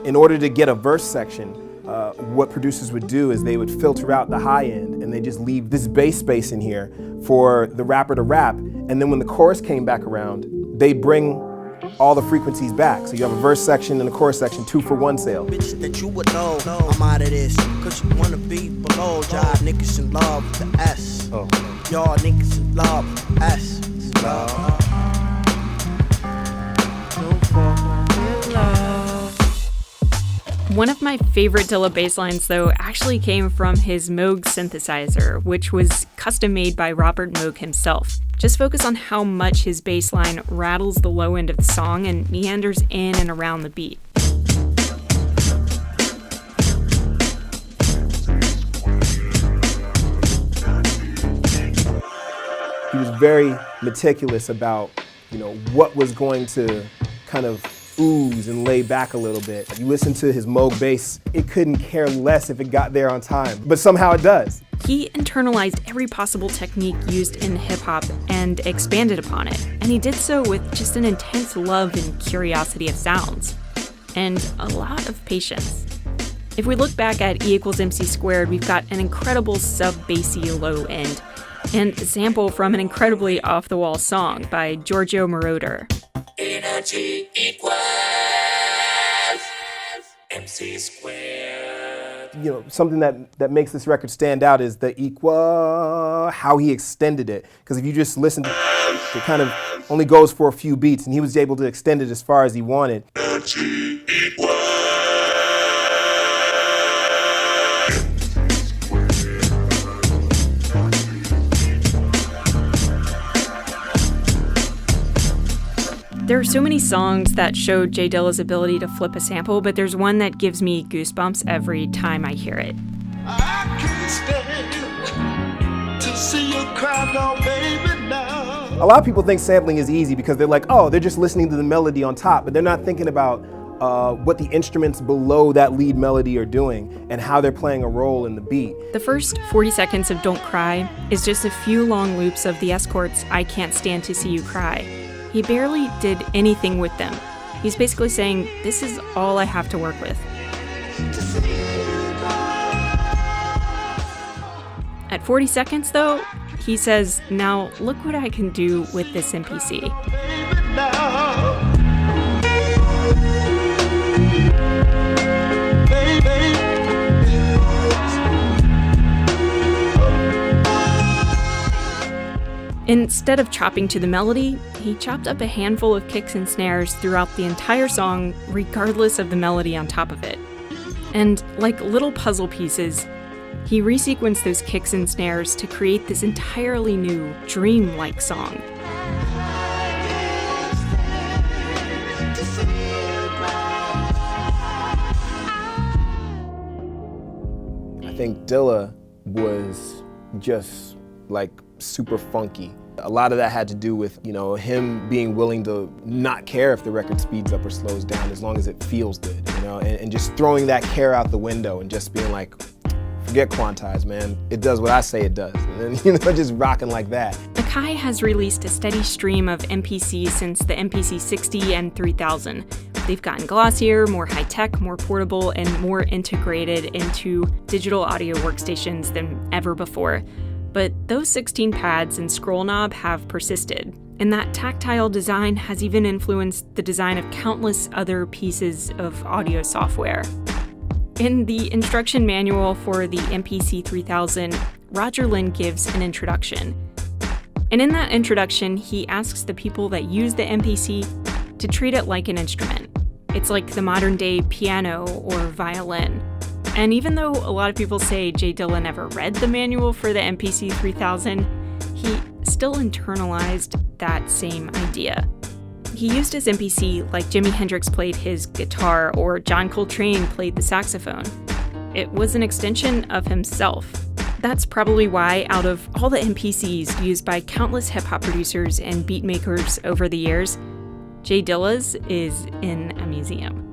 In order to get a verse section, what producers would do is they would filter out the high end and they just leave this bass space in here for the rapper to rap. And then when the chorus came back around, they bring all the frequencies back. So you have a verse section and a chorus section, 2-for-1 sale. Bitch that you would know, I'm out of this, cause you wanna be below. Y'all niggas in love with the S. Oh. Y'all niggas in love with the S. One of my favorite Dilla bass lines, though, actually came from his Moog synthesizer, which was custom made by Robert Moog himself. Just focus on how much his bass line rattles the low end of the song and meanders in and around the beat. He was very meticulous about, what was going to kind of ooze and lay back a little bit. You listen to his Moog bass, it couldn't care less if it got there on time, but somehow it does. He internalized every possible technique used in hip-hop and expanded upon it, and he did so with just an intense love and curiosity of sounds, and a lot of patience. If we look back at E=MC², we've got an incredible sub-bassy low end, and a sample from an incredibly off-the-wall song by Giorgio Moroder. Energy equals MC squared. Something that makes this record stand out is the how he extended it. Because if you just listen to it, kind of only goes for a few beats, and he was able to extend it as far as he wanted. Energy equals. There are so many songs that show J Dilla's ability to flip a sample, but there's one that gives me goosebumps every time I hear it. I can't stand to see you cry now, baby, now. A lot of people think sampling is easy because they're like, oh, they're just listening to the melody on top, but they're not thinking about what the instruments below that lead melody are doing and how they're playing a role in the beat. The first 40 seconds of Don't Cry is just a few long loops of the Escorts' I Can't Stand to See You Cry. He barely did anything with them. He's basically saying, this is all I have to work with. At 40 seconds, though, he says, now look what I can do with this MPC. Instead of chopping to the melody, he chopped up a handful of kicks and snares throughout the entire song, regardless of the melody on top of it. And like little puzzle pieces, he resequenced those kicks and snares to create this entirely new, dream-like song. I think Dilla was just super funky. A lot of that had to do with, him being willing to not care if the record speeds up or slows down as long as it feels good, and just throwing that care out the window and just being like, forget quantize, man. It does what I say it does. And then, just rocking like that. Akai has released a steady stream of MPCs since the MPC 60 and 3000. They've gotten glossier, more high-tech, more portable, and more integrated into digital audio workstations than ever before. But those 16 pads and scroll knob have persisted, and that tactile design has even influenced the design of countless other pieces of audio software. In the instruction manual for the MPC 3000, Roger Lynn gives an introduction. And in that introduction, he asks the people that use the MPC to treat it like an instrument. It's like the modern-day piano or violin. And even though a lot of people say J Dilla never read the manual for the MPC 3000, he still internalized that same idea. He used his MPC like Jimi Hendrix played his guitar or John Coltrane played the saxophone. It was an extension of himself. That's probably why, out of all the MPCs used by countless hip-hop producers and beat makers over the years, J Dilla's is in a museum.